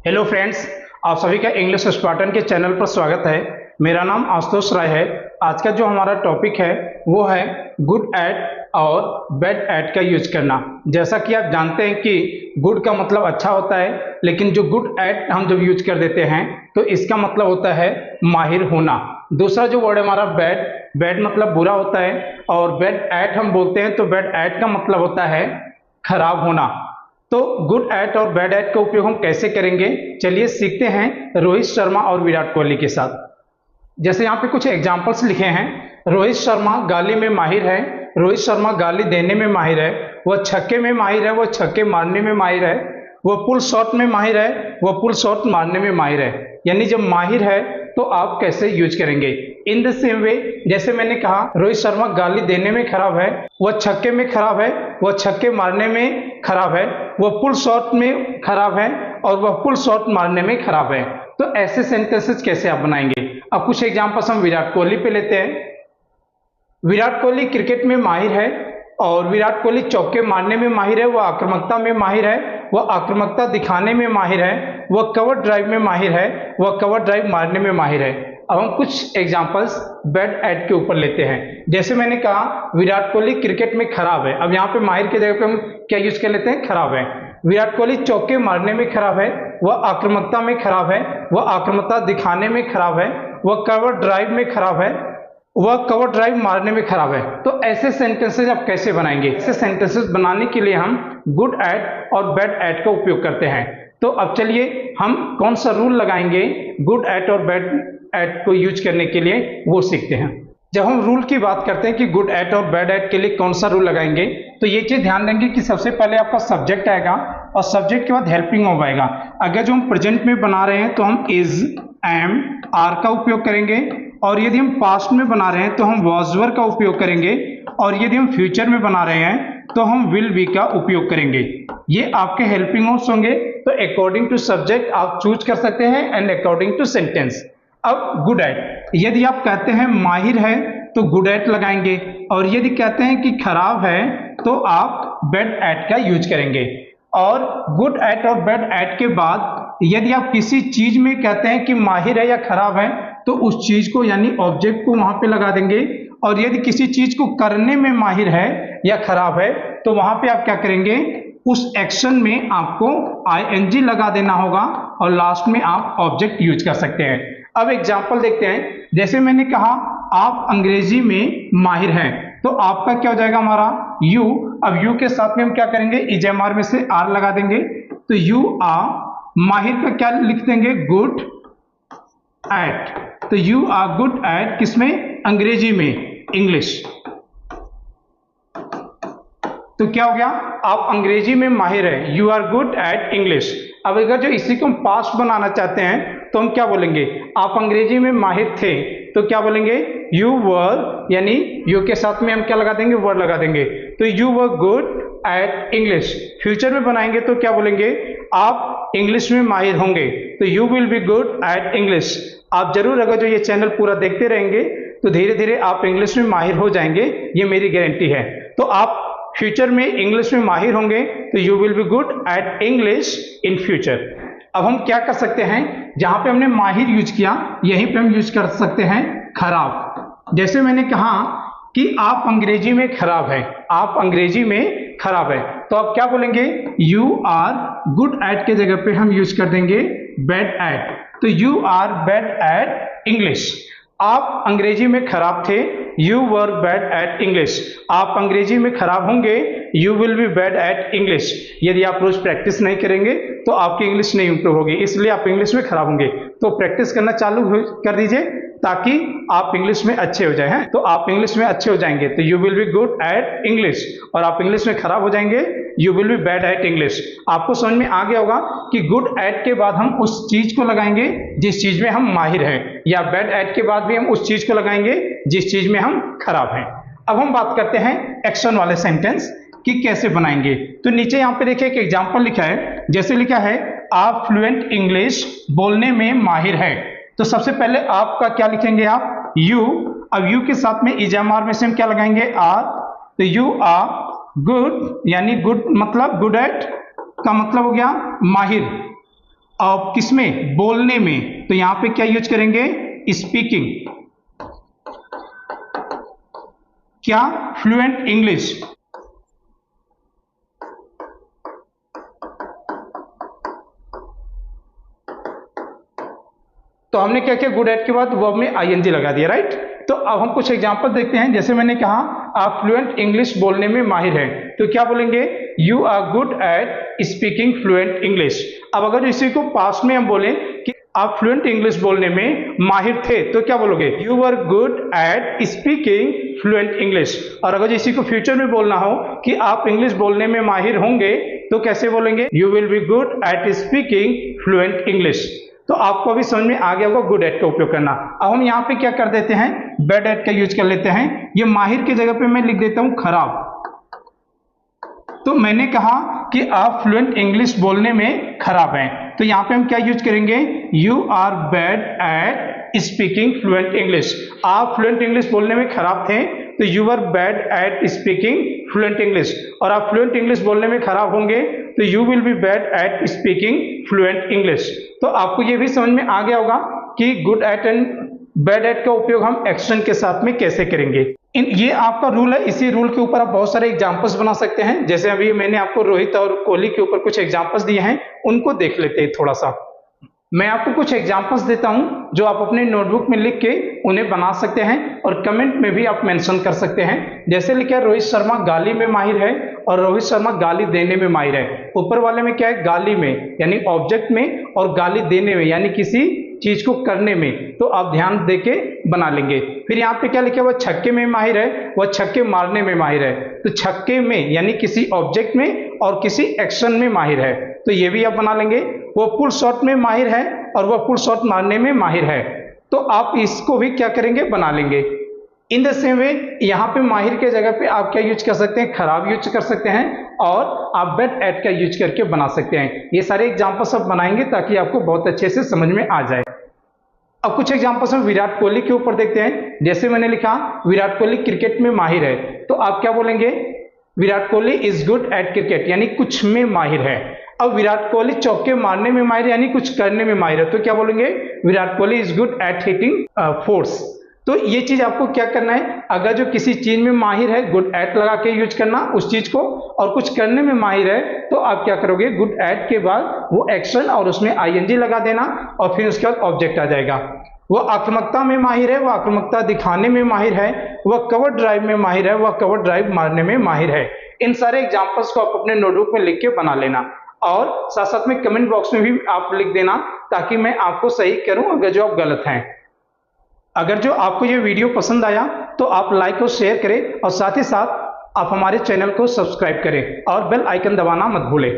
Hello friends, आप सभी का इंग्लिश स्पार्टन के चैनल पर स्वागत है। मेरा नाम आशुतोष राय है। आज का जो हमारा टॉपिक है वो है गुड एट और बैड एट का यूज करना। जैसा कि आप जानते हैं कि गुड का मतलब अच्छा होता है, लेकिन जो गुड एट हम जब यूज कर देते हैं तो इसका मतलब होता है माहिर होना। दूसरा जो वर्ड है हमारा बैड, बैड मतलब बुरा होता है, और बैड एट हम बोलते हैं तो बैड एट का मतलब होता है खराब होना। तो गुड एट और बैड एट का उपयोग हम कैसे करेंगे, चलिए सीखते हैं रोहित शर्मा और विराट कोहली के साथ। जैसे यहाँ पे कुछ एग्जांपल्स लिखे हैं। रोहित शर्मा गाली में माहिर है, रोहित शर्मा गाली देने में माहिर है, वह छक्के में माहिर है, वह छक्के मारने में माहिर है, वह पुल शॉट में माहिर है, वह पुल शॉट मारने में माहिर है। यानी जब माहिर है तो आप कैसे यूज करेंगे। इन द सेम वे, जैसे मैंने कहा रोहित शर्मा गाली देने में खराब है, वह छक्के में खराब है, वह छक्के मारने में खराब है, वह पुल शॉट में खराब है, और वह पुल शॉट मारने में खराब है। तो ऐसे सेंटेंसेस कैसे आप बनाएंगे। अब कुछ एग्जांपल्स हम विराट कोहली पे लेते हैं। विराट कोहली क्रिकेट में माहिर है, और विराट कोहली चौके मारने में माहिर है, वह आक्रामकता में माहिर है, वह आक्रामकता दिखाने में माहिर है, वह कवर ड्राइव में माहिर है, वह कवर ड्राइव मारने में माहिर है। अब हम कुछ एग्जांपल्स बैड एट के ऊपर लेते हैं। जैसे मैंने कहा विराट कोहली क्रिकेट में खराब है, अब यहाँ पे माहिर की जगह पे हम क्या यूज कर लेते हैं, खराब है। विराट कोहली चौके मारने में खराब है, वह आक्रामकता में खराब है, वह आक्रामकता दिखाने में खराब है, वह कवर ड्राइव में खराब है, वह कवर ड्राइव मारने में खराब है। तो ऐसे सेंटेंसेस आप कैसे बनाएंगे। ऐसे सेंटेंसेस बनाने के लिए हम गुड एट और बैड एट का उपयोग करते हैं। तो अब चलिए हम कौन सा रूल लगाएंगे गुड एट और बैड एट को यूज करने के लिए, वो सीखते हैं। जब हम रूल की बात करते हैं कि गुड एट और बैड एट के लिए कौन सा रूल लगाएंगे, तो ये चीज ध्यान देंगे कि सबसे पहले आपका सब्जेक्ट आएगा, और सब्जेक्ट के बाद हेल्पिंग वर्ब आएगा। अगर जो हम प्रेजेंट में बना रहे हैं तो हम इज, एम, आर का उपयोग करेंगे, और यदि हम पास्ट में बना रहे हैं तो हम वाज वर का उपयोग करेंगे, और यदि हम फ्यूचर में बना रहे हैं तो हम विल बी का उपयोग करेंगे। ये आपके हेल्पिंग वर्ब्स होंगे। तो अकॉर्डिंग टू सब्जेक्ट आप चूज कर सकते हैं एंड अकॉर्डिंग टू सेंटेंस। अब गुड एट, यदि आप कहते हैं माहिर है तो गुड एट लगाएंगे, और यदि कहते हैं कि खराब है तो आप बैड एट का यूज करेंगे। और गुड एट और बैड एट के बाद यदि आप किसी चीज में कहते हैं कि माहिर है या खराब है तो उस चीज को यानी ऑब्जेक्ट को वहां पे लगा देंगे, और यदि किसी चीज को करने में माहिर है या खराब है तो वहां पे आप क्या करेंगे, उस एक्शन में आपको आईएनजी लगा देना होगा, और लास्ट में आप ऑब्जेक्ट यूज कर सकते हैं। अब एग्जांपल देखते हैं। जैसे मैंने कहा आप अंग्रेजी में माहिर हैं, तो आपका क्या हो जाएगा हमारा यू। अब यू के साथ में हम क्या करेंगे, इजेएमआर में से आर लगा देंगे, तो यू आर। माहिर का क्या लिख देंगे, गुड एट। तो यू आर गुड एट किसमें, अंग्रेजी में, इंग्लिश। तो क्या हो गया, आप अंग्रेजी में माहिर है, you are good at English. अब अगर जो इसी को हम पास्ट बनाना चाहते हैं तो हम क्या बोलेंगे, आप अंग्रेजी में माहिर थे तो क्या बोलेंगे, यू वर, यानी यू के साथ में हम क्या लगा देंगे, वर लगा देंगे, तो you were good at English. Future में बनाएंगे तो क्या बोलेंगे, आप इंग्लिश में माहिर होंगे, तो you will be good at English. आप जरूर अगर जो ये चैनल पूरा देखते रहेंगे तो धीरे धीरे आप इंग्लिश में माहिर हो जाएंगे, ये मेरी गारंटी है। तो आप फ्यूचर में इंग्लिश में माहिर होंगे तो you will be good at English in future. अब हम क्या कर सकते हैं, जहां पे हमने माहिर यूज किया यहीं पे हम यूज कर सकते हैं खराब। जैसे मैंने कहा कि आप अंग्रेजी में खराब है, आप अंग्रेजी में खराब है, तो आप क्या बोलेंगे, यू आर गुड एट के जगह पे हम यूज कर देंगे बैड एट, तो you are bad at English. आप अंग्रेजी में खराब थे, you were bad at English. आप अंग्रेजी में खराब होंगे, you will be bad at English. यदि आप रोज प्रैक्टिस नहीं करेंगे तो आपकी इंग्लिश नहीं इंप्रूव होगी, इसलिए आप इंग्लिश में खराब होंगे। तो प्रैक्टिस करना चालू कर दीजिए ताकि आप इंग्लिश में अच्छे हो जाए हैं। तो आप इंग्लिश में अच्छे हो जाएंगे तो you will be good at English, और आप इंग्लिश में खराब हो जाएंगे, you will be bad at English. आपको समझ में आ गया होगा कि गुड एट के बाद हम उस चीज को लगाएंगे जिस चीज में हम माहिर हैं, या बैड एट के बाद भी हम उस चीज को लगाएंगे जिस चीज में हम खराब हैं। अब हम बात करते हैं एक्शन वाले सेंटेंस कि कैसे बनाएंगे। तो नीचे यहाँ पे देखिए एक एग्जांपल लिखा है। जैसे लिखा है आप फ्लुएंट इंग्लिश बोलने में माहिर है, तो सबसे पहले आपका क्या लिखेंगे, आप यू। अब यू के साथ में इजेएमआर में से हम क्या लगाएंगे, आर। तो यू आर गुड, यानी गुड मतलब गुड एट का मतलब हो गया माहिर, और किसमें, बोलने में, तो यहां पे क्या यूज करेंगे, स्पीकिंग। क्या, फ्लुएंट इंग्लिश। तो हमने क्या किया, गुड एट के बाद वर्ब में आईएनजी लगा दिया, राइट। तो अब हम कुछ एग्जांपल देखते हैं। जैसे मैंने कहा आप फ्लुएंट इंग्लिश बोलने में माहिर हैं, तो क्या बोलेंगे, you are good at speaking fluent English. अब अगर इसी को पास्ट में हम बोलें कि आप फ्लुएंट इंग्लिश बोलने में माहिर थे, तो क्या बोलोगे, you are good at speaking fluent English. और अगर इसी को फ्यूचर में बोलना हो कि आप इंग्लिश बोलने में माहिर होंगे, तो कैसे बोलेंगे, you will be good at speaking fluent English. तो आपको अभी समझ में आ गया होगा गुड एट का उपयोग करना। अब हम यहाँ पे क्या कर देते हैं, बैड एट का यूज कर लेते हैं। ये माहिर की जगह पे मैं लिख देता हूं खराब। तो मैंने कहा कि आप फ्लुएंट इंग्लिश बोलने में खराब हैं, तो यहाँ पे हम क्या यूज करेंगे, you are bad at speaking fluent English. आप फ्लुएंट इंग्लिश बोलने में खराब थे, तो you are bad at speaking fluent English. और आप फ्लुएंट इंग्लिश बोलने में खराब होंगे, तो you will be bad at speaking fluent English. तो आपको ये भी समझ में आ गया होगा कि good at and bad at का उपयोग हम एक्शन के साथ में कैसे करेंगे। ये आपका रूल है, इसी रूल के ऊपर आप बहुत सारे एग्जांपल्स बना सकते हैं। जैसे अभी मैंने आपको रोहित और कोहली के ऊपर कुछ एग्जांपल्स दिए हैं, उनको देख लेते हैं थोड़ा सा। मैं आपको कुछ एग्जांपल्स देता हूं जो आप अपने नोटबुक में लिख के उन्हें बना सकते हैं और कमेंट में भी आप मेंशन कर सकते हैं। जैसे लिखा है, रोहित शर्मा गाली में माहिर है और रोहित शर्मा गाली देने में माहिर है। ऊपर वाले में क्या है, गाली में यानी ऑब्जेक्ट में, और गाली देने में यानी किसी चीज को करने में। तो आप ध्यान देके बना लेंगे। फिर यहाँ पे क्या लिखा है, वह छक्के में माहिर है, वह छक्के मारने में माहिर है। तो छक्के में यानी किसी ऑब्जेक्ट में और किसी एक्शन में माहिर है, तो ये भी आप बना लेंगे। वो पुल शॉट में माहिर है और वह पुल शॉट मारने में माहिर है, तो आप इसको भी क्या करेंगे, बना लेंगे। इन द सेम वे यहाँ पे माहिर के जगह पे आप क्या यूज कर सकते हैं, खराब यूज कर सकते हैं, और आप बैड एट का यूज करके बना सकते हैं। ये सारे एग्जांपल्स आप बनाएंगे ताकि आपको बहुत अच्छे से समझ में आ जाए। अब कुछ एग्जांपल्स हम विराट कोहली के ऊपर देखते हैं। जैसे मैंने लिखा विराट कोहली क्रिकेट में माहिर है, तो आप क्या बोलेंगे, Virat Kohli is good eight cricket यानी कुछ में माहिर है। अब विराट कोहली चौके मारने में माहिर यानी कुछ करने में माहिर है, तो क्या बोलेंगे, Virat Kohli is good at hitting fours. तो ये चीज आपको क्या करना है, अगर जो किसी चीज में माहिर है, गुड एट लगा के यूज करना उस चीज को, और कुछ करने में माहिर है तो आप क्या करोगे, गुड एट के बाद वो एक्शन और उसमें आईएनजी लगा देना, और फिर उसके बाद ऑब्जेक्ट आ जाएगा। वह आक्रामकता में माहिर है, वह आक्रामकता दिखाने में माहिर है, वह कवर ड्राइव में माहिर है, वह कवर ड्राइव मारने में माहिर है। इन सारे एग्जांपल्स को आप अपने नोटबुक में लिख के बना लेना, और साथ साथ में कमेंट बॉक्स में भी आप लिख देना ताकि मैं आपको सही करूं अगर जो आप गलत हैं। अगर जो आपको ये वीडियो पसंद आया तो आप लाइक और शेयर करें, और साथ ही साथ आप हमारे चैनल को सब्सक्राइब करें और बेल आइकन दबाना मत भूलें।